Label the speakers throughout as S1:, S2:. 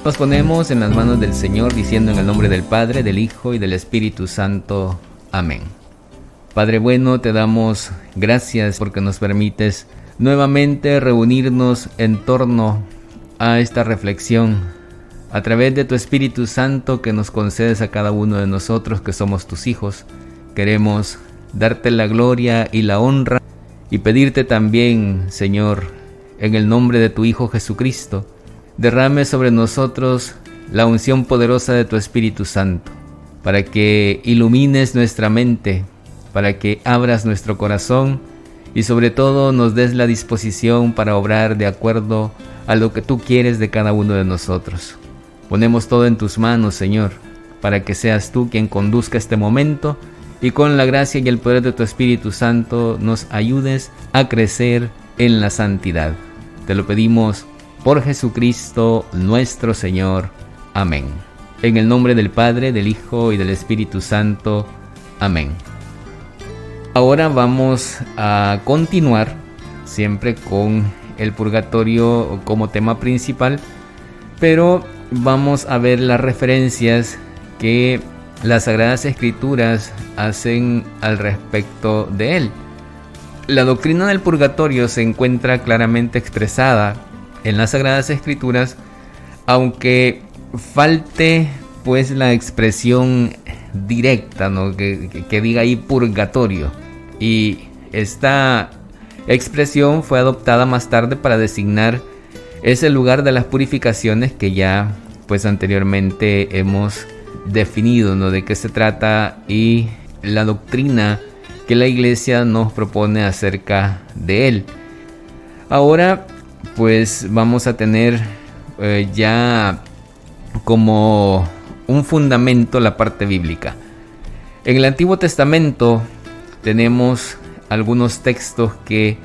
S1: Nos ponemos en las manos del Señor diciendo en el nombre del Padre, del Hijo y del Espíritu Santo. Amén. Padre bueno, te damos gracias porque nos permites nuevamente reunirnos en torno a esta reflexión a través de tu Espíritu Santo que nos concedes a cada uno de nosotros que somos tus hijos. Queremos darte la gloria y la honra y pedirte también, Señor, en el nombre de tu Hijo Jesucristo, derrame sobre nosotros la unción poderosa de tu Espíritu Santo, para que ilumines nuestra mente, para que abras nuestro corazón y sobre todo nos des la disposición para obrar de acuerdo a lo que tú quieres de cada uno de nosotros. Ponemos todo en tus manos, Señor, para que seas tú quien conduzca este momento y con la gracia y el poder de tu Espíritu Santo nos ayudes a crecer en la santidad. Te lo pedimos por Jesucristo nuestro Señor. Amén. En el nombre del Padre, del Hijo y del Espíritu Santo. Amén. Ahora vamos a continuar siempre con el purgatorio como tema principal, pero vamos a ver las referencias que las Sagradas Escrituras hacen al respecto de él. La doctrina del purgatorio se encuentra claramente expresada en las Sagradas Escrituras, aunque falte pues la expresión directa, ¿no? que diga ahí purgatorio. Y esta expresión fue adoptada más tarde para designar ese lugar de las purificaciones que ya pues anteriormente hemos definido, ¿no? De qué se trata y la doctrina que la Iglesia nos propone acerca de él. Ahora pues vamos a tener ya como un fundamento la parte bíblica. En el Antiguo Testamento tenemos algunos textos que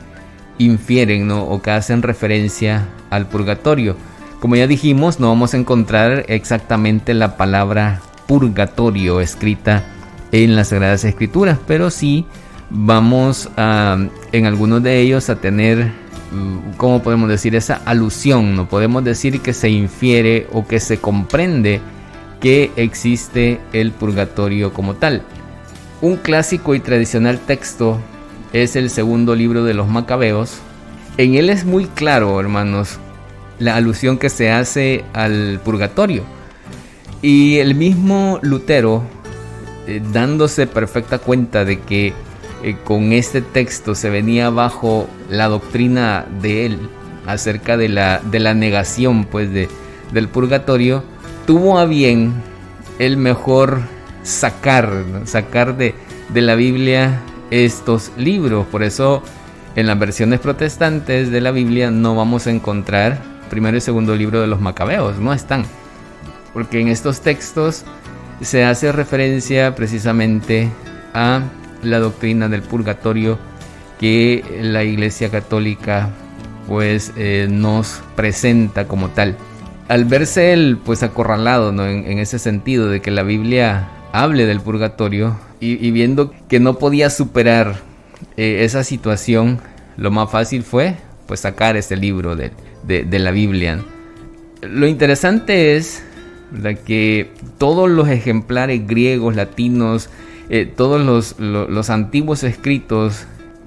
S1: infieren, ¿no? O que hacen referencia al purgatorio. Como ya dijimos, no vamos a encontrar exactamente la palabra purgatorio escrita en las Sagradas Escrituras, pero sí vamos en algunos de ellos a tener, ¿cómo podemos decir? Esa alusión, ¿no? Podemos decir que se infiere o que se comprende que existe el purgatorio como tal. Un clásico y tradicional texto es el segundo libro de los Macabeos. En él es muy claro, hermanos, la alusión que se hace al purgatorio. Y el mismo Lutero, dándose perfecta cuenta de que con este texto se venía bajo la doctrina de él acerca de la negación pues del purgatorio, tuvo a bien el mejor sacar de la Biblia estos libros. Por eso en las versiones protestantes de la Biblia no vamos a encontrar primero y segundo libro de los Macabeos, no están, porque en estos textos se hace referencia precisamente a la doctrina del purgatorio que la Iglesia Católica pues nos presenta como tal. Al verse él pues acorralado, ¿no? en ese sentido de que la Biblia hable del purgatorio y viendo que no podía superar esa situación, lo más fácil fue pues sacar ese libro de la Biblia. Lo interesante es que todos los ejemplares griegos, latinos, todos los antiguos escritos,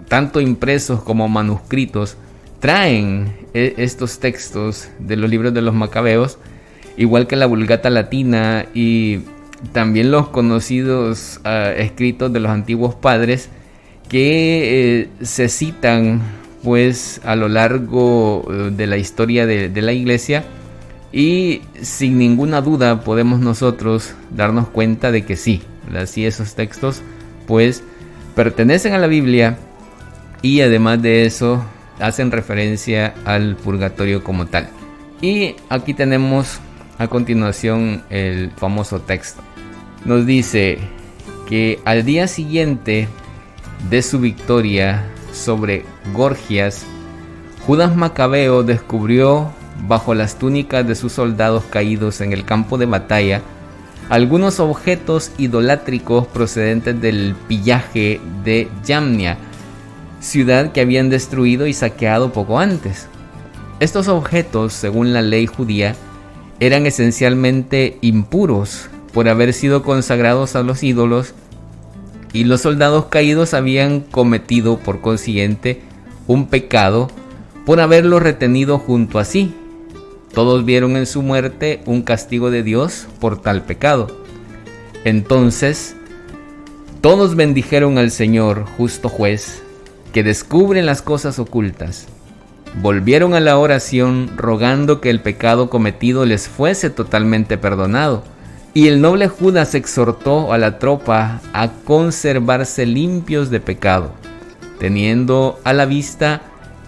S1: tanto impresos como manuscritos, traen estos textos de los libros de los Macabeos, igual que la Vulgata latina y también los conocidos escritos de los antiguos padres que se citan pues a lo largo de la historia de la Iglesia, y sin ninguna duda podemos nosotros darnos cuenta de que sí, así esos textos pues pertenecen a la Biblia y además de eso hacen referencia al purgatorio como tal. Y aquí tenemos a continuación el famoso texto. Nos dice que al día siguiente de su victoria sobre Gorgias, Judas Macabeo descubrió bajo las túnicas de sus soldados caídos en el campo de batalla algunos objetos idolátricos procedentes del pillaje de Yamnia, ciudad que habían destruido y saqueado poco antes. Estos objetos, según la ley judía, eran esencialmente impuros por haber sido consagrados a los ídolos, y los soldados caídos habían cometido por consiguiente un pecado por haberlo retenido junto a sí. Todos vieron en su muerte un castigo de Dios por tal pecado. Entonces, todos bendijeron al Señor, justo juez, que descubre las cosas ocultas. Volvieron a la oración rogando que el pecado cometido les fuese totalmente perdonado. Y el noble Judas exhortó a la tropa a conservarse limpios de pecado, teniendo a la vista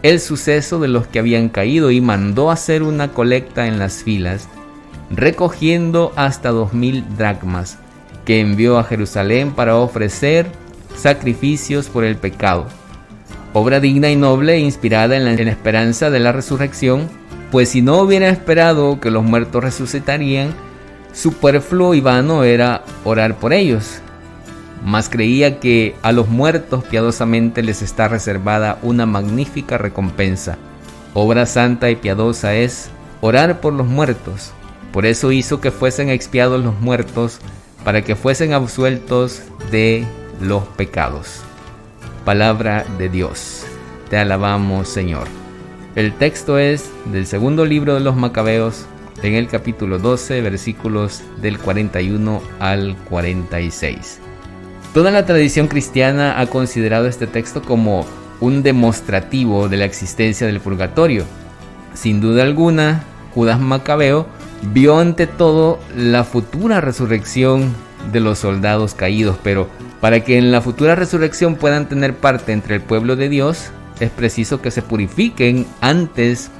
S1: el suceso de los que habían caído, y mandó hacer una colecta en las filas, recogiendo hasta 2000 dracmas, que envió a Jerusalén para ofrecer sacrificios por el pecado. Obra digna y noble e inspirada en la esperanza de la resurrección, pues si no hubiera esperado que los muertos resucitarían, superfluo y vano era orar por ellos. Mas creía que a los muertos piadosamente les está reservada una magnífica recompensa. Obra santa y piadosa es orar por los muertos. Por eso hizo que fuesen expiados los muertos, para que fuesen absueltos de los pecados. Palabra de Dios. Te alabamos, Señor. El texto es del segundo libro de los Macabeos, en el capítulo 12, versículos del 41 al 46. Toda la tradición cristiana ha considerado este texto como un demostrativo de la existencia del purgatorio. Sin duda alguna, Judas Macabeo vio ante todo la futura resurrección de los soldados caídos, pero para que en la futura resurrección puedan tener parte entre el pueblo de Dios, es preciso que se purifiquen antes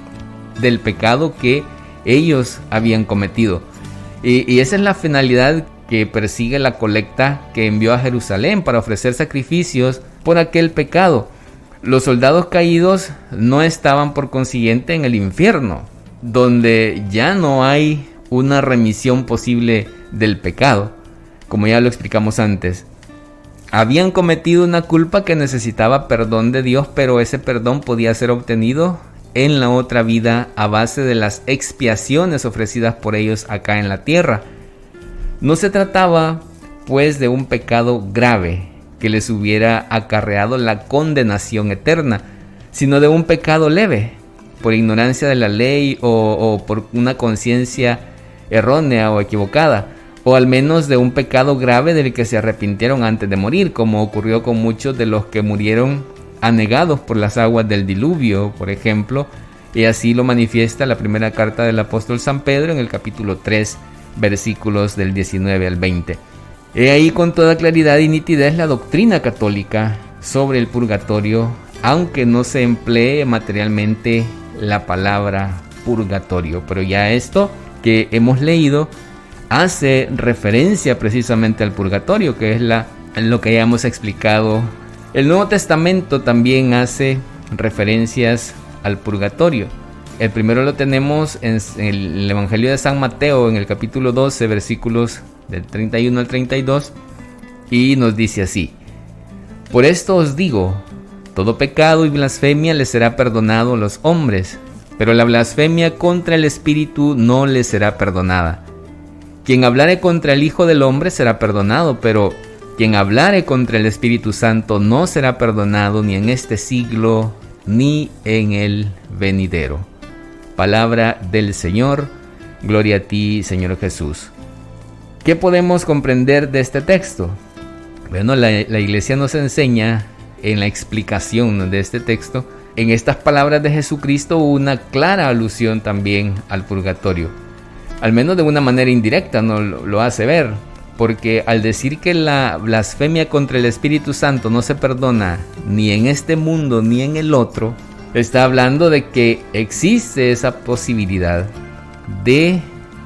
S1: del pecado que ellos habían cometido. Y esa es la finalidad que persigue la colecta que envió a Jerusalén para ofrecer sacrificios por aquel pecado. Los soldados caídos no estaban por consiguiente en el infierno, donde ya no hay una remisión posible del pecado, como ya lo explicamos antes. Habían cometido una culpa que necesitaba perdón de Dios, pero ese perdón podía ser obtenido en la otra vida a base de las expiaciones ofrecidas por ellos acá en la tierra. No se trataba, pues, de un pecado grave que les hubiera acarreado la condenación eterna, sino de un pecado leve, por ignorancia de la ley o por una conciencia errónea o equivocada, o al menos de un pecado grave del que se arrepintieron antes de morir, como ocurrió con muchos de los que murieron anegados por las aguas del diluvio, por ejemplo, y así lo manifiesta la primera carta del apóstol San Pedro en el capítulo 3, versículos del 19 al 20. He ahí con toda claridad y nitidez la doctrina católica sobre el purgatorio, aunque no se emplee materialmente la palabra purgatorio. Pero ya esto que hemos leído hace referencia precisamente al purgatorio, que es lo que ya hemos explicado. El Nuevo Testamento también hace referencias al purgatorio. El primero lo tenemos en el Evangelio de San Mateo, en el capítulo 12, versículos del 31 al 32, y nos dice así: Por esto os digo, todo pecado y blasfemia les será perdonado a los hombres, pero la blasfemia contra el Espíritu no les será perdonada. Quien hablare contra el Hijo del Hombre será perdonado, pero quien hablare contra el Espíritu Santo no será perdonado ni en este siglo ni en el venidero. Palabra del Señor. Gloria a ti, Señor Jesús. ¿Qué podemos comprender de este texto? Bueno, la Iglesia nos enseña en la explicación de este texto, en estas palabras de Jesucristo, una clara alusión también al purgatorio. Al menos de una manera indirecta nos lo hace ver, porque al decir que la blasfemia contra el Espíritu Santo no se perdona ni en este mundo ni en el otro, está hablando de que existe esa posibilidad de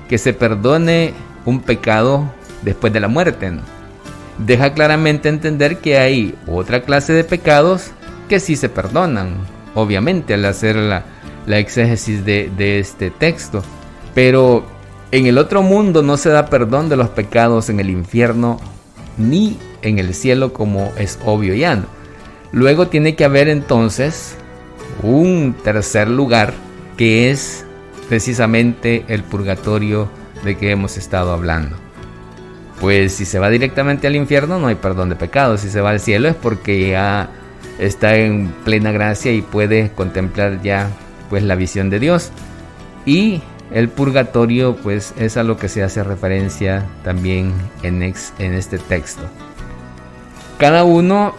S1: que se perdone un pecado después de la muerte, ¿no? Deja claramente entender que hay otra clase de pecados que sí se perdonan, obviamente, al hacer la exégesis de este texto. Pero en el otro mundo no se da perdón de los pecados en el infierno ni en el cielo, como es obvio ya, ¿no? Luego tiene que haber entonces un tercer lugar, que es precisamente el purgatorio de que hemos estado hablando. Pues si se va directamente al infierno no hay perdón de pecados. Si se va al cielo es porque ya está en plena gracia y puede contemplar ya pues la visión de Dios. Y el purgatorio pues es a lo que se hace referencia también en este texto. Cada uno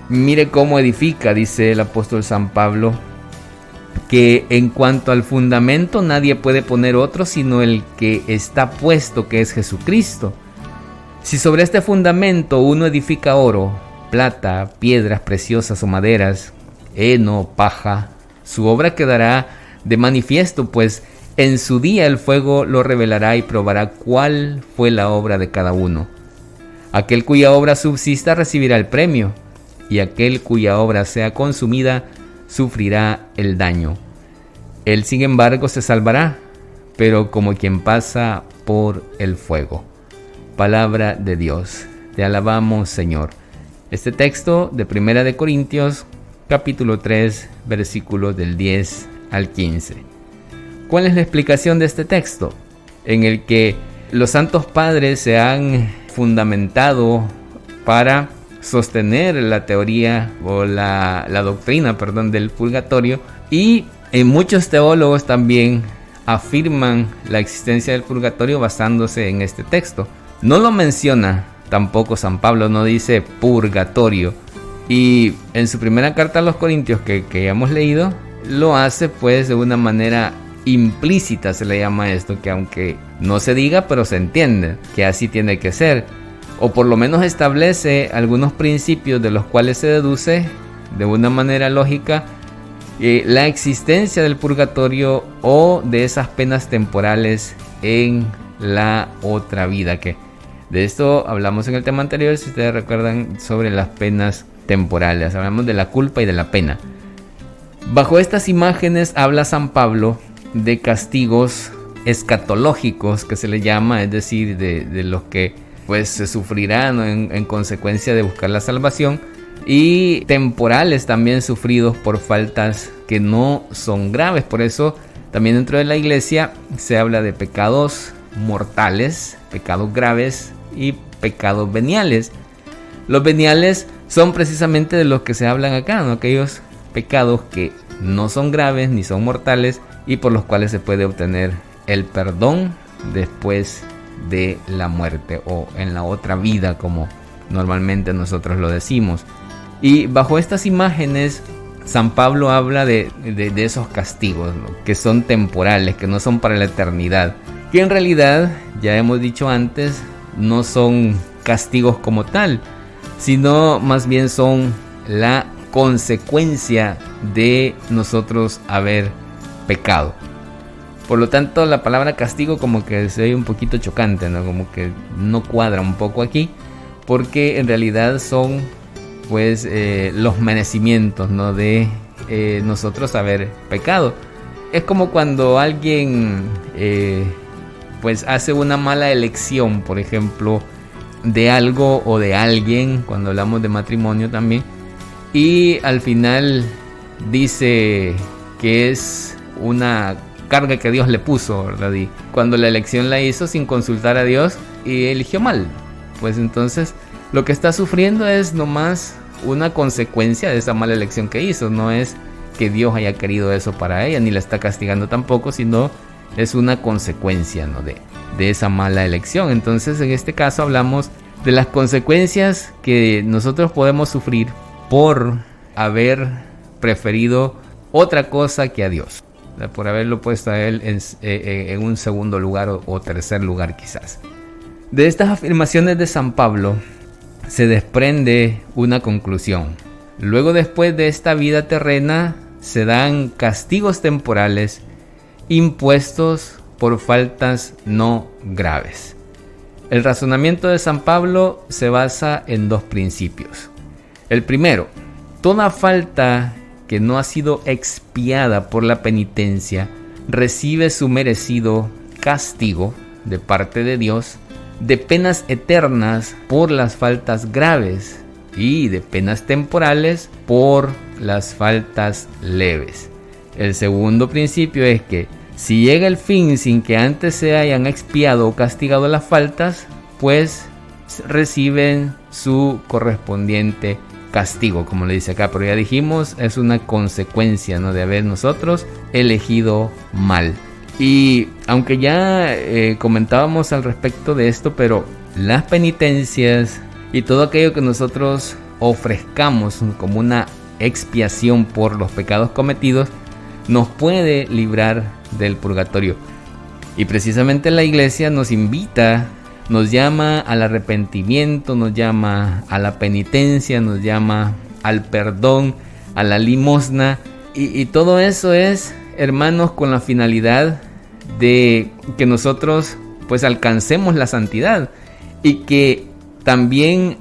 S1: mire cómo edifica, dice el apóstol San Pablo, que en cuanto al fundamento nadie puede poner otro sino el que está puesto, que es Jesucristo. Si sobre este fundamento uno edifica oro, plata, piedras preciosas o maderas, heno, paja, su obra quedará de manifiesto, pues en su día el fuego lo revelará y probará cuál fue la obra de cada uno. Aquel cuya obra subsista recibirá el premio, y aquel cuya obra sea consumida sufrirá el daño. Él, sin embargo, se salvará, pero como quien pasa por el fuego. Palabra de Dios. Te alabamos, Señor. Este texto de 1 de Corintios, capítulo 3, versículos del 10 al 15. ¿Cuál es la explicación de este texto? En el que los santos padres se han fundamentado para sostener la teoría o la doctrina del purgatorio, y muchos teólogos también afirman la existencia del purgatorio basándose en este texto. No lo menciona tampoco San Pablo, no dice purgatorio, y en su primera carta a los Corintios que ya hemos leído, lo hace pues de una manera implícita, se le llama esto, que aunque no se diga, pero se entiende que así tiene que ser, o por lo menos establece algunos principios de los cuales se deduce de una manera lógica la existencia del purgatorio o de esas penas temporales en la otra vida, que de esto hablamos en el tema anterior, si ustedes recuerdan, sobre las penas temporales. Hablamos de la culpa y de la pena. Bajo estas imágenes habla San Pablo de castigos escatológicos, que se le llama, es decir, de los que pues se sufrirán en consecuencia de buscar la salvación, y temporales también sufridos por faltas que no son graves. Por eso también dentro de la iglesia se habla de pecados mortales, pecados graves y pecados veniales. Los veniales son precisamente de los que se hablan acá, ¿no? Aquellos pecados que no son graves ni son mortales y por los cuales se puede obtener el perdón después de la muerte o en la otra vida, como normalmente nosotros lo decimos. Y bajo estas imágenes San Pablo habla de esos castigos, ¿no? Que son temporales, que no son para la eternidad, que en realidad, ya hemos dicho antes, no son castigos como tal, sino más bien son la consecuencia de nosotros haber pecado. Por lo tanto, la palabra castigo como que se ve un poquito chocante, ¿no? Como que no cuadra un poco aquí, porque en realidad son pues los merecimientos, ¿no? De nosotros haber pecado. Es como cuando alguien pues hace una mala elección, por ejemplo, de algo o de alguien, cuando hablamos de matrimonio también, y al final dice que es una carga que Dios le puso, ¿verdad? Y cuando la elección la hizo sin consultar a Dios y eligió mal, pues entonces lo que está sufriendo es nomás una consecuencia de esa mala elección que hizo. No es que Dios haya querido eso para ella, ni la está castigando tampoco, sino es una consecuencia, ¿no? de esa mala elección. Entonces en este caso hablamos de las consecuencias que nosotros podemos sufrir por haber preferido otra cosa que a Dios, por haberlo puesto a Él en un segundo lugar o tercer lugar quizás. De estas afirmaciones de San Pablo se desprende una conclusión. Luego, después de esta vida terrena, se dan castigos temporales impuestos por faltas no graves. El razonamiento de San Pablo se basa en dos principios. El primero, toda falta que no ha sido expiada por la penitencia recibe su merecido castigo de parte de Dios, de penas eternas por las faltas graves y de penas temporales por las faltas leves. El segundo principio es que Si llega el fin sin que antes se hayan expiado o castigado las faltas, pues reciben su correspondiente castigo, como le dice acá. Pero ya dijimos, es una consecuencia, ¿no?, de haber nosotros elegido mal. Y aunque ya comentábamos al respecto de esto, pero las penitencias y todo aquello que nosotros ofrezcamos como una expiación por los pecados cometidos nos puede librar del purgatorio. Y precisamente la Iglesia nos invita, nos llama al arrepentimiento, nos llama a la penitencia, nos llama al perdón, a la limosna. Y todo eso es, hermanos, con la finalidad de que nosotros pues alcancemos la santidad y que también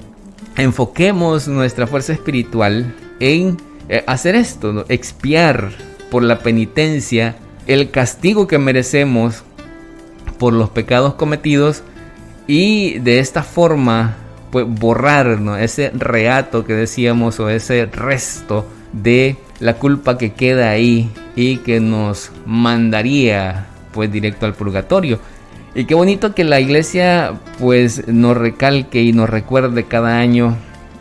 S1: enfoquemos nuestra fuerza espiritual en hacer esto, ¿no?, expiar por la penitencia el castigo que merecemos por los pecados cometidos, y de esta forma pues borrar, ¿no?, ese reato que decíamos, o ese resto de la culpa que queda ahí y que nos mandaría pues directo al purgatorio. Y qué bonito que la Iglesia pues nos recalque y nos recuerde cada año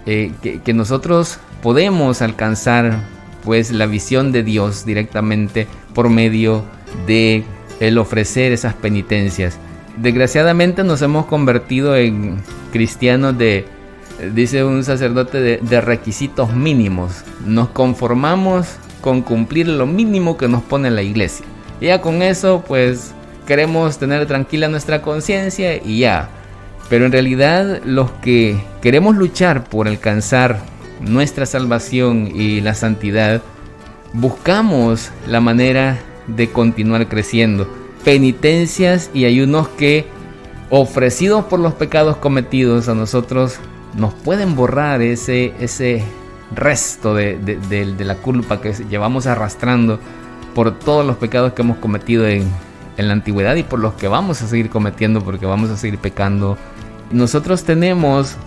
S1: que nosotros podemos alcanzar pues la visión de Dios directamente por medio de el ofrecer esas penitencias. Desgraciadamente nos hemos convertido en cristianos dice un sacerdote, de requisitos mínimos. Nos conformamos con cumplir lo mínimo que nos pone la Iglesia. Y ya con eso pues queremos tener tranquila nuestra conciencia y ya. Pero en realidad los que queremos luchar por alcanzar nuestra salvación y la santidad, buscamos la manera de continuar creciendo. Penitencias y ayunos que, ofrecidos por los pecados cometidos, a nosotros nos pueden borrar ese resto de la culpa que llevamos arrastrando por todos los pecados que hemos cometido en la antigüedad y por los que vamos a seguir cometiendo, porque vamos a seguir pecando. Nosotros tenemos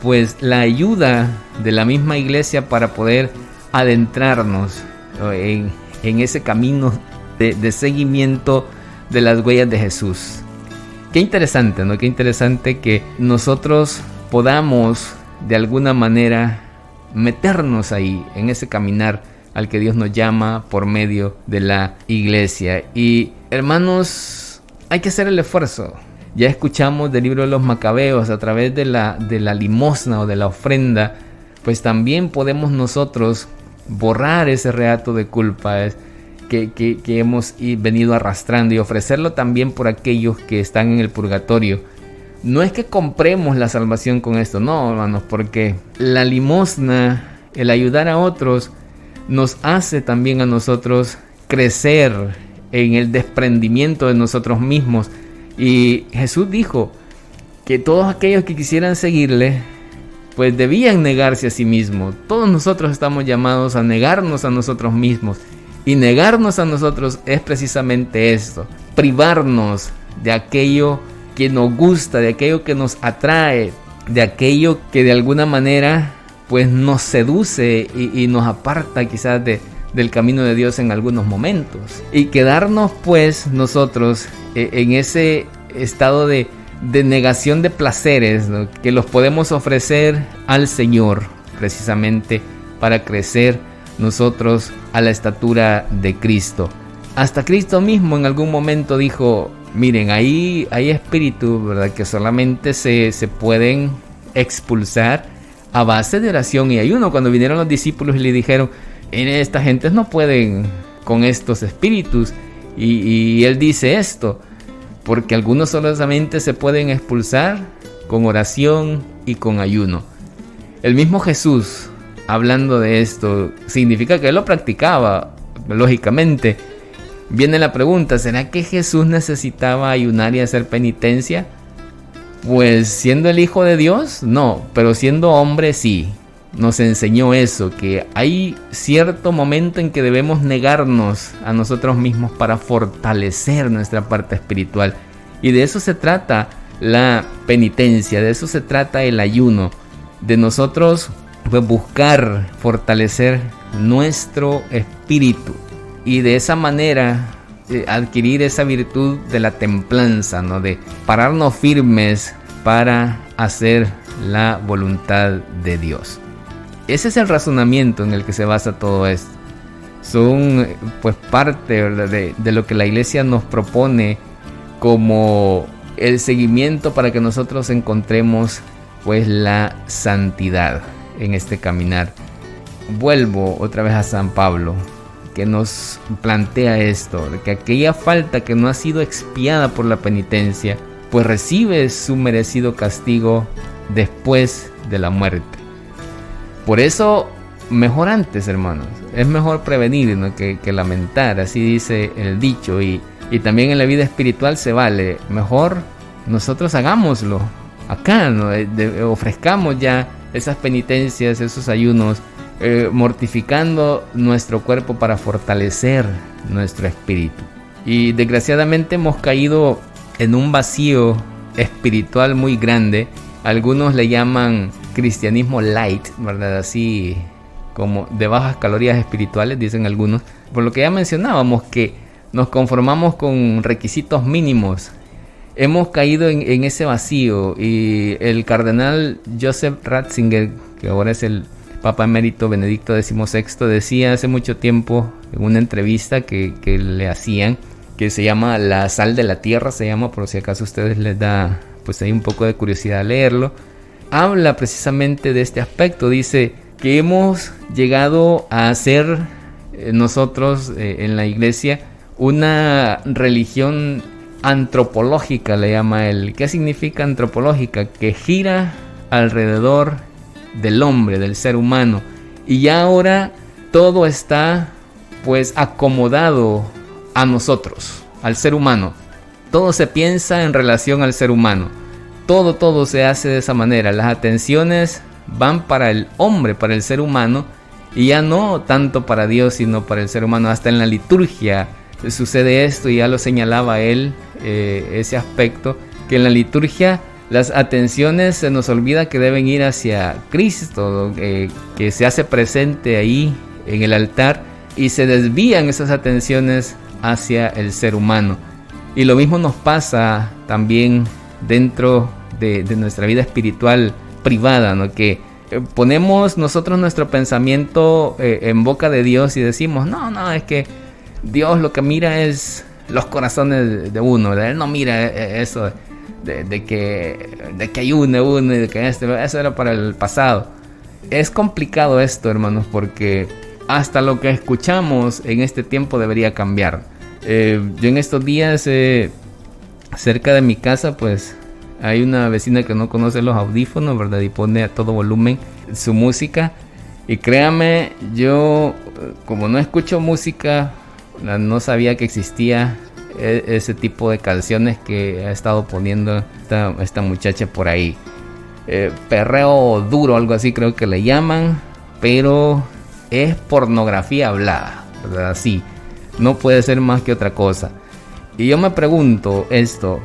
S1: pues la ayuda de la misma Iglesia para poder adentrarnos en ese camino de seguimiento de las huellas de Jesús. Qué interesante, ¿no? Qué interesante que nosotros podamos de alguna manera meternos ahí en ese caminar al que Dios nos llama por medio de la Iglesia. Y hermanos, hay que hacer el esfuerzo. Ya escuchamos del libro de los Macabeos, a través de la limosna o de la ofrenda, pues también podemos nosotros borrar ese reato de culpa que hemos venido arrastrando, y ofrecerlo también por aquellos que están en el purgatorio. No es que compremos la salvación con esto, no, hermanos, porque la limosna, el ayudar a otros, nos hace también a nosotros crecer en el desprendimiento de nosotros mismos. Y Jesús dijo que todos aquellos que quisieran seguirle pues debían negarse a sí mismos. Todos nosotros estamos llamados a negarnos a nosotros mismos, y negarnos a nosotros es precisamente esto: privarnos de aquello que nos gusta, de aquello que nos atrae, de aquello que de alguna manera pues nos seduce y nos aparta quizás del camino de Dios en algunos momentos, y quedarnos pues nosotros en ese estado de negación de placeres, ¿no?, que los podemos ofrecer al Señor precisamente para crecer nosotros a la estatura de Cristo. Hasta Cristo mismo en algún momento dijo: miren, hay espíritus, ¿verdad?, que solamente se pueden expulsar a base de oración y ayuno. Cuando vinieron los discípulos y le dijeron: esta gente no pueden con estos espíritus, y él dice esto: porque algunos solamente se pueden expulsar con oración y con ayuno. El mismo Jesús, hablando de esto, significa que él lo practicaba, lógicamente. Viene la pregunta: ¿será que Jesús necesitaba ayunar y hacer penitencia? Pues siendo el Hijo de Dios, no, pero siendo hombre sí. Nos enseñó eso, que hay cierto momento en que debemos negarnos a nosotros mismos para fortalecer nuestra parte espiritual. Y de eso se trata la penitencia, de eso se trata el ayuno, de nosotros pues buscar fortalecer nuestro espíritu, y de esa manera adquirir esa virtud de la templanza, ¿no? De pararnos firmes para hacer la voluntad de Dios. Ese es el razonamiento en el que se basa todo esto. Son pues parte, ¿verdad?, de lo que la iglesia nos propone como el seguimiento para que nosotros encontremos pues la santidad en este caminar. Vuelvo otra vez a San Pablo, que nos plantea esto, de que aquella falta que no ha sido expiada por la penitencia, pues recibe su merecido castigo después de la muerte. Por eso, mejor antes, hermanos. Es mejor prevenir, ¿no?, que lamentar, así dice el dicho. Y también en la vida espiritual se vale. Mejor nosotros hagámoslo acá, ¿no? Ofrezcamos ya esas penitencias, esos ayunos, mortificando nuestro cuerpo para fortalecer nuestro espíritu. Y desgraciadamente hemos caído en un vacío espiritual muy grande. Algunos le llaman cristianismo light, ¿verdad? Así como de bajas calorías espirituales, dicen algunos. Por lo que ya mencionábamos, que nos conformamos con requisitos mínimos. Hemos caído en ese vacío. Y el cardenal Joseph Ratzinger, que ahora es el Papa Emérito Benedicto XVI, decía hace mucho tiempo en una entrevista que le hacían, que se llama La sal de la tierra, se llama, por si acaso a ustedes les da pues hay un poco de curiosidad leerlo. Habla precisamente de este aspecto. Dice que hemos llegado a ser nosotros en la iglesia una religión antropológica, le llama él. ¿Qué significa antropológica? Que gira alrededor del hombre, del ser humano, y ya ahora todo está pues acomodado a nosotros, al ser humano. Todo se piensa en relación al ser humano. Todo se hace de esa manera. Las atenciones van para el hombre, para el ser humano, y ya no tanto para Dios, sino para el ser humano. Hasta en la liturgia sucede esto, y ya lo señalaba él, ese aspecto, que en la liturgia las atenciones se nos olvida que deben ir hacia Cristo, que se hace presente ahí en el altar, y se desvían esas atenciones hacia el ser humano. Y lo mismo nos pasa también dentro de nuestra vida espiritual privada, ¿no? Que ponemos nosotros nuestro pensamiento en boca de Dios y decimos, no, es que Dios lo que mira es los corazones de uno, ¿verdad? Él no mira eso de que ayune uno y de que eso era para el pasado. Es complicado esto, hermanos, porque hasta lo que escuchamos en este tiempo debería cambiar. Yo en estos días cerca de mi casa pues hay una vecina que no conoce los audífonos, ¿verdad? Y pone a todo volumen su música. Y créame, yo como no escucho música, no sabía que existía ese tipo de canciones que ha estado poniendo esta muchacha por ahí. Perreo duro, algo así creo que le llaman, pero es pornografía hablada, ¿verdad? Así, no puede ser más que otra cosa. Y yo me pregunto esto,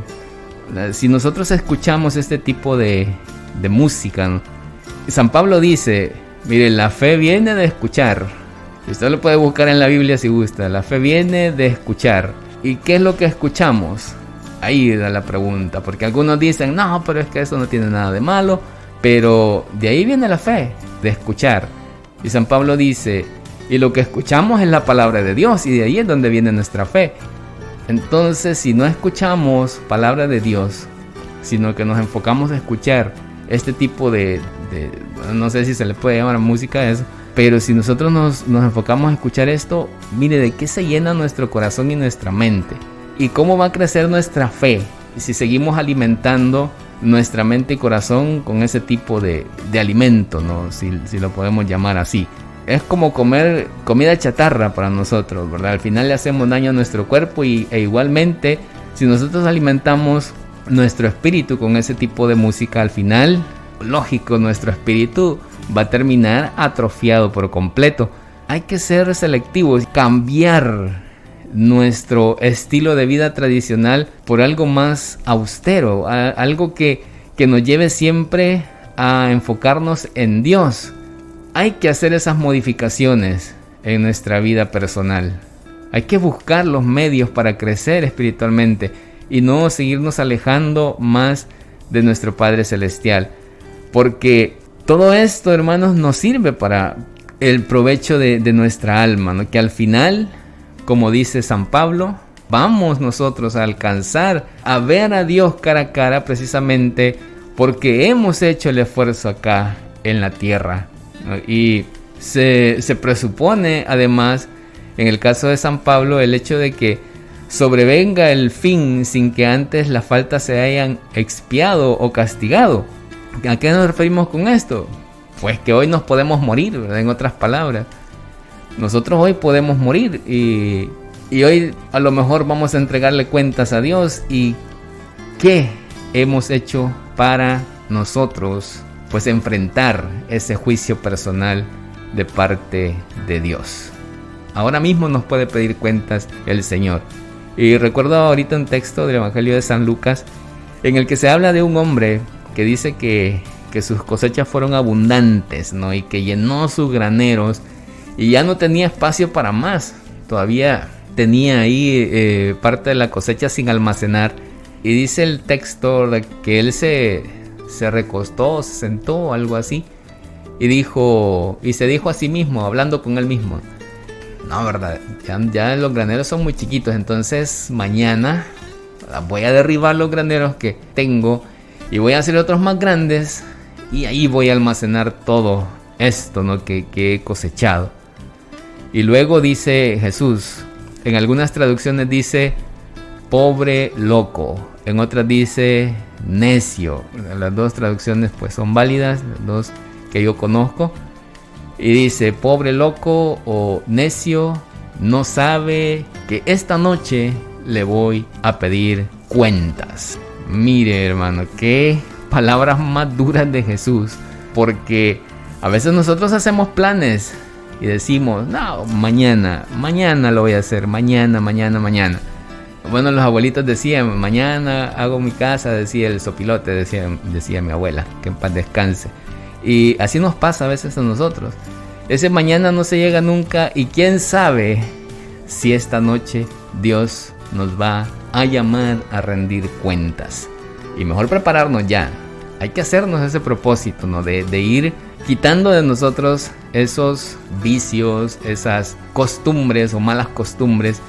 S1: si nosotros escuchamos este tipo de música, ¿no? San Pablo dice, mire, la fe viene de escuchar. Usted lo puede buscar en la Biblia si gusta. La fe viene de escuchar. ¿Y qué es lo que escuchamos? Ahí da la pregunta, porque algunos dicen, no, pero es que eso no tiene nada de malo. Pero de ahí viene la fe, de escuchar. Y San Pablo dice, y lo que escuchamos es la palabra de Dios, y de ahí es donde viene nuestra fe. Entonces, si no escuchamos palabra de Dios, sino que nos enfocamos a escuchar este tipo de no sé si se le puede llamar música a eso, pero si nosotros nos enfocamos a escuchar esto, mire de qué se llena nuestro corazón y nuestra mente, y cómo va a crecer nuestra fe si seguimos alimentando nuestra mente y corazón con ese tipo de alimento, ¿no? Si lo podemos llamar así. Es como comer comida chatarra para nosotros, ¿verdad? Al final le hacemos daño a nuestro cuerpo e igualmente, si nosotros alimentamos nuestro espíritu con ese tipo de música, al final, lógico, nuestro espíritu va a terminar atrofiado por completo. Hay que ser selectivos, cambiar nuestro estilo de vida tradicional por algo más austero, algo que nos lleve siempre a enfocarnos en Dios. Hay que hacer esas modificaciones en nuestra vida personal. Hay que buscar los medios para crecer espiritualmente y no seguirnos alejando más de nuestro Padre Celestial. Porque todo esto, hermanos, nos sirve para el provecho de nuestra alma, ¿no? Que al final, como dice San Pablo, vamos nosotros a alcanzar a ver a Dios cara a cara precisamente porque hemos hecho el esfuerzo acá en la tierra, ¿no? Y se presupone además, en el caso de San Pablo, el hecho de que sobrevenga el fin sin que antes las faltas se hayan expiado o castigado. ¿A qué nos referimos con esto? Pues que hoy nos podemos morir, ¿verdad? En otras palabras, nosotros hoy podemos morir y hoy a lo mejor vamos a entregarle cuentas a Dios. ¿Y qué hemos hecho para nosotros pues enfrentar ese juicio personal de parte de Dios? Ahora mismo nos puede pedir cuentas el Señor. Y recuerdo ahorita un texto del Evangelio de San Lucas en el que se habla de un hombre que dice que sus cosechas fueron abundantes, ¿no? Y que llenó sus graneros y ya no tenía espacio para más. Todavía tenía ahí parte de la cosecha sin almacenar. Y dice el texto que él se recostó, se sentó, algo así. Y se dijo a sí mismo, hablando con él mismo: no, verdad, ya los graneros son muy chiquitos, entonces mañana voy a derribar los graneros que tengo y voy a hacer otros más grandes y ahí voy a almacenar todo esto, ¿no? que he cosechado. Y luego dice Jesús, en algunas traducciones dice pobre loco, en otras dice necio. Las dos traducciones pues son válidas, las dos que yo conozco. Y dice pobre loco o necio, no sabe que esta noche le voy a pedir cuentas. Mire, hermano, qué palabras más duras de Jesús, porque a veces nosotros hacemos planes y decimos, no, mañana lo voy a hacer, mañana. Bueno, los abuelitos decían, mañana hago mi casa, decía el sopilote, decía mi abuela, que en paz descanse. Y así nos pasa a veces a nosotros. Ese mañana no se llega nunca y quién sabe si esta noche Dios nos va a llamar a rendir cuentas. Y mejor prepararnos ya. Hay que hacernos ese propósito, ¿no? De ir quitando de nosotros esos vicios, esas costumbres o malas costumbres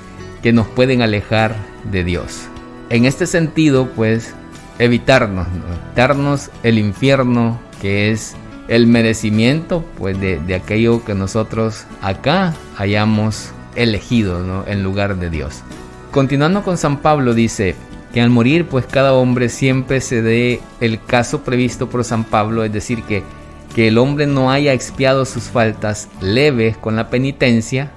S1: que nos pueden alejar de Dios. En este sentido, pues, evitarnos el infierno, que es el merecimiento pues de aquello que nosotros acá hayamos elegido, ¿no? En lugar de Dios. Continuando con San Pablo, dice que al morir pues cada hombre siempre se dé el caso previsto por San Pablo, es decir que el hombre no haya expiado sus faltas leves con la penitencia.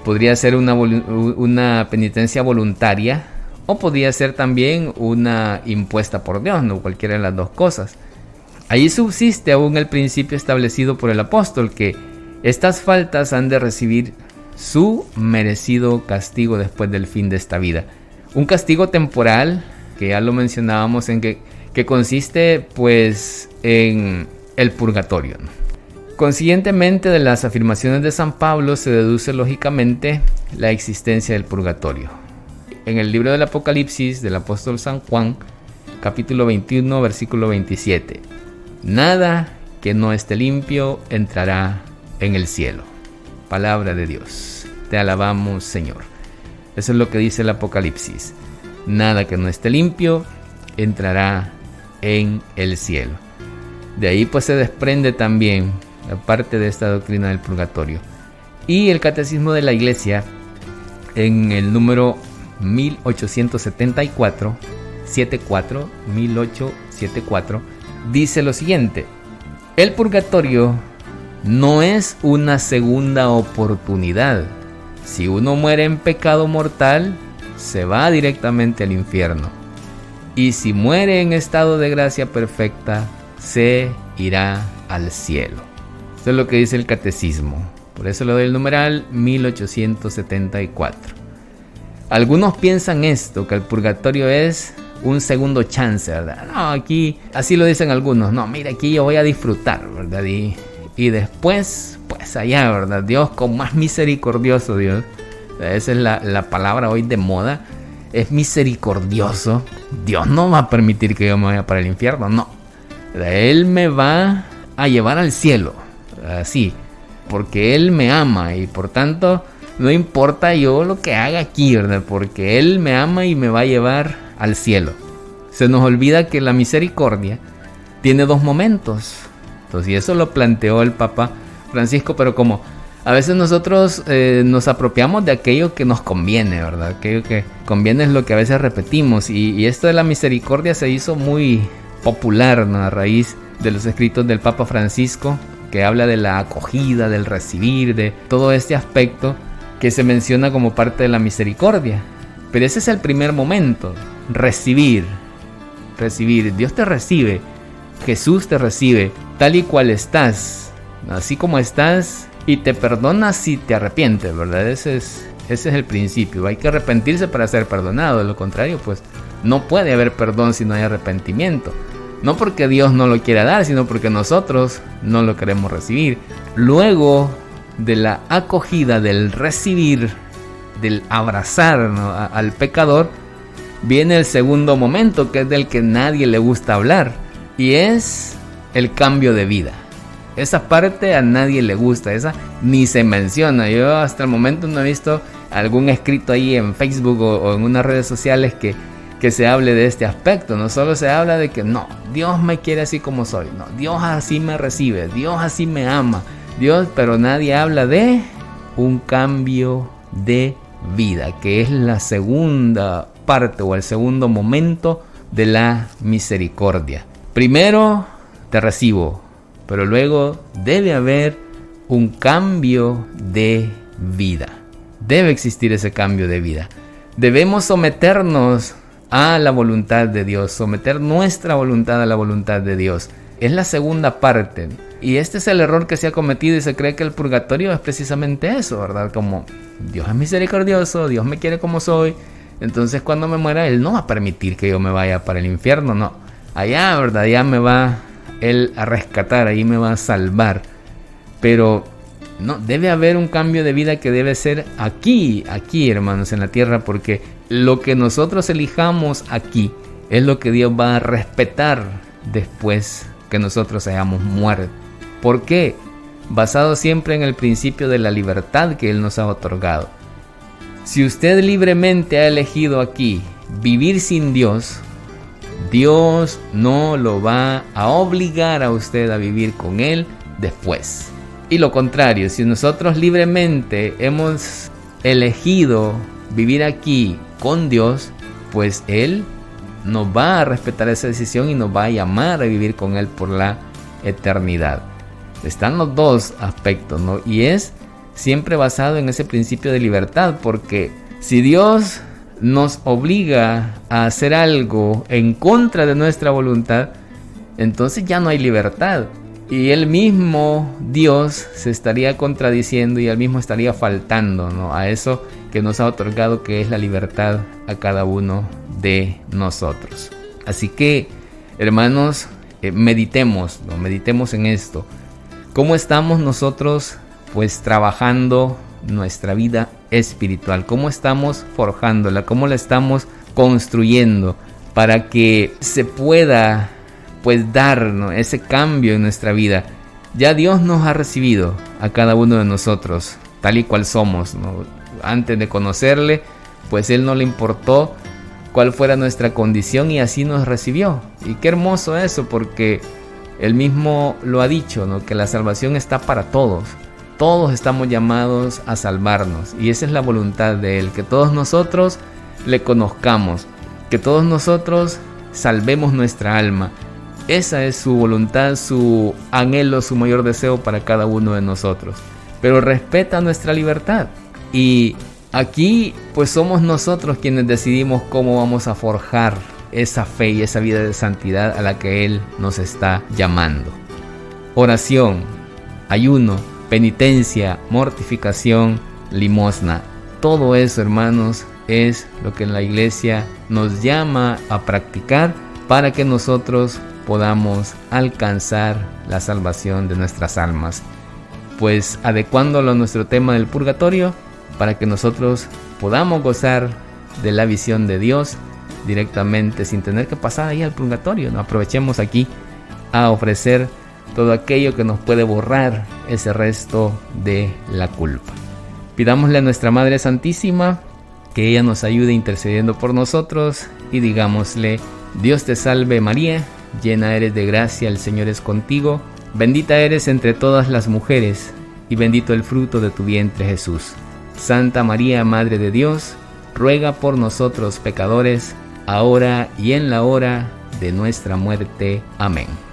S1: Podría ser una penitencia voluntaria o podría ser también una impuesta por Dios, no cualquiera de las dos cosas. Allí subsiste aún el principio establecido por el apóstol, que estas faltas han de recibir su merecido castigo después del fin de esta vida. Un castigo temporal, que ya lo mencionábamos, en que consiste pues en el purgatorio, ¿no? Consiguientemente, de las afirmaciones de San Pablo se deduce lógicamente la existencia del purgatorio. En el libro del Apocalipsis del apóstol San Juan, capítulo 21, versículo 27. Nada que no esté limpio entrará en el cielo. Palabra de Dios. Te alabamos, Señor. Eso es lo que dice el Apocalipsis. Nada que no esté limpio entrará en el cielo. De ahí pues se desprende también la parte de esta doctrina del purgatorio. Y el Catecismo de la Iglesia, en el número 1874, 1874, dice lo siguiente: el purgatorio no es una segunda oportunidad. Si uno muere en pecado mortal, se va directamente al infierno. Y si muere en estado de gracia perfecta, se irá al cielo. Eso es lo que dice el catecismo. Por eso le doy el numeral 1874. Algunos piensan esto, que el purgatorio es un segundo chance, ¿verdad? No, aquí, así lo dicen algunos. No, mira, aquí yo voy a disfrutar, ¿verdad? Y después, pues allá, ¿verdad? Dios, con más misericordioso Dios, Esa es la palabra hoy de moda. Es misericordioso. Dios no va a permitir que yo me vaya para el infierno, no. Él me va a llevar al cielo, así, porque Él me ama y por tanto no importa yo lo que haga aquí, ¿verdad? Porque Él me ama y me va a llevar al cielo. Se nos olvida que la misericordia tiene dos momentos. Entonces, y eso lo planteó el Papa Francisco, pero como a veces nosotros nos apropiamos de aquello que nos conviene, ¿verdad? Aquello que conviene es lo que a veces repetimos. Y esto de la misericordia se hizo muy popular, ¿no? A raíz de los escritos del Papa Francisco, que habla de la acogida, del recibir, de todo este aspecto que se menciona como parte de la misericordia. Pero ese es el primer momento, recibir. Dios te recibe, Jesús te recibe tal y cual estás, así como estás, y te perdona si te arrepientes, ¿verdad? Ese es el principio. Hay que arrepentirse para ser perdonado. De lo contrario, pues no puede haber perdón si no hay arrepentimiento. No porque Dios no lo quiera dar, sino porque nosotros no lo queremos recibir. Luego de la acogida, del recibir, del abrazar, ¿no?, al pecador, viene el segundo momento, que es del que nadie le gusta hablar, y es el cambio de vida. Esa parte a nadie le gusta, esa ni se menciona. Yo hasta el momento no he visto algún escrito ahí en Facebook o en unas redes sociales que se hable de este aspecto. No solo se habla de que no, Dios me quiere así como soy, no, Dios así me recibe, Dios así me ama, Dios, pero nadie habla de un cambio de vida, que es la segunda parte o el segundo momento de la misericordia. Primero te recibo, pero luego debe haber un cambio de vida. Debe existir ese cambio de vida. Debemos someternos a la voluntad de Dios, someter nuestra voluntad a la voluntad de Dios. Es la segunda parte. Y este es el error que se ha cometido y se cree que el purgatorio es precisamente eso, ¿verdad? Como Dios es misericordioso, Dios me quiere como soy, entonces cuando me muera Él no va a permitir que yo me vaya para el infierno, no. Allá, ¿verdad? Allá me va Él a rescatar, ahí me va a salvar. Pero no, debe haber un cambio de vida que debe ser aquí, hermanos, en la tierra, porque lo que nosotros elijamos aquí es lo que Dios va a respetar después que nosotros hayamos muerto. ¿Por qué? Basado siempre en el principio de la libertad que Él nos ha otorgado. Si usted libremente ha elegido aquí vivir sin Dios, Dios no lo va a obligar a usted a vivir con Él después. Y lo contrario, si nosotros libremente hemos elegido vivir aquí con Dios, pues Él nos va a respetar esa decisión y nos va a llamar a vivir con Él por la eternidad. Están los dos aspectos, ¿no? Y es siempre basado en ese principio de libertad, porque si Dios nos obliga a hacer algo en contra de nuestra voluntad, entonces ya no hay libertad. Y el mismo Dios se estaría contradiciendo y él mismo estaría faltando, ¿no?, a eso que nos ha otorgado, que es la libertad a cada uno de nosotros. Así que, hermanos, meditemos en esto. ¿Cómo estamos nosotros pues trabajando nuestra vida espiritual? ¿Cómo estamos forjándola? ¿Cómo la estamos construyendo para que se pueda pues dar, ¿no?, ese cambio en nuestra vida? Ya Dios nos ha recibido a cada uno de nosotros tal y cual somos, ¿no? Antes de conocerle, pues Él no le importó cuál fuera nuestra condición y así nos recibió. Y qué hermoso eso, porque Él mismo lo ha dicho, ¿no?, que la salvación está para todos. Todos estamos llamados a salvarnos y esa es la voluntad de Él, que todos nosotros le conozcamos, que todos nosotros salvemos nuestra alma. Esa es su voluntad, su anhelo, su mayor deseo para cada uno de nosotros. Pero respeta nuestra libertad. Y aquí pues somos nosotros quienes decidimos cómo vamos a forjar esa fe y esa vida de santidad a la que Él nos está llamando. Oración, ayuno, penitencia, mortificación, limosna. Todo eso, hermanos, es lo que la Iglesia nos llama a practicar para que nosotros podamos alcanzar la salvación de nuestras almas. Pues adecuándolo a nuestro tema del purgatorio, para que nosotros podamos gozar de la visión de Dios directamente sin tener que pasar ahí al purgatorio, ¿no? Aprovechemos aquí a ofrecer todo aquello que nos puede borrar ese resto de la culpa. Pidámosle a nuestra Madre Santísima que ella nos ayude intercediendo por nosotros y digámosle: Dios te salve María, llena eres de gracia, el Señor es contigo, bendita eres entre todas las mujeres y bendito el fruto de tu vientre Jesús. Santa María, Madre de Dios, ruega por nosotros pecadores, ahora y en la hora de nuestra muerte. Amén.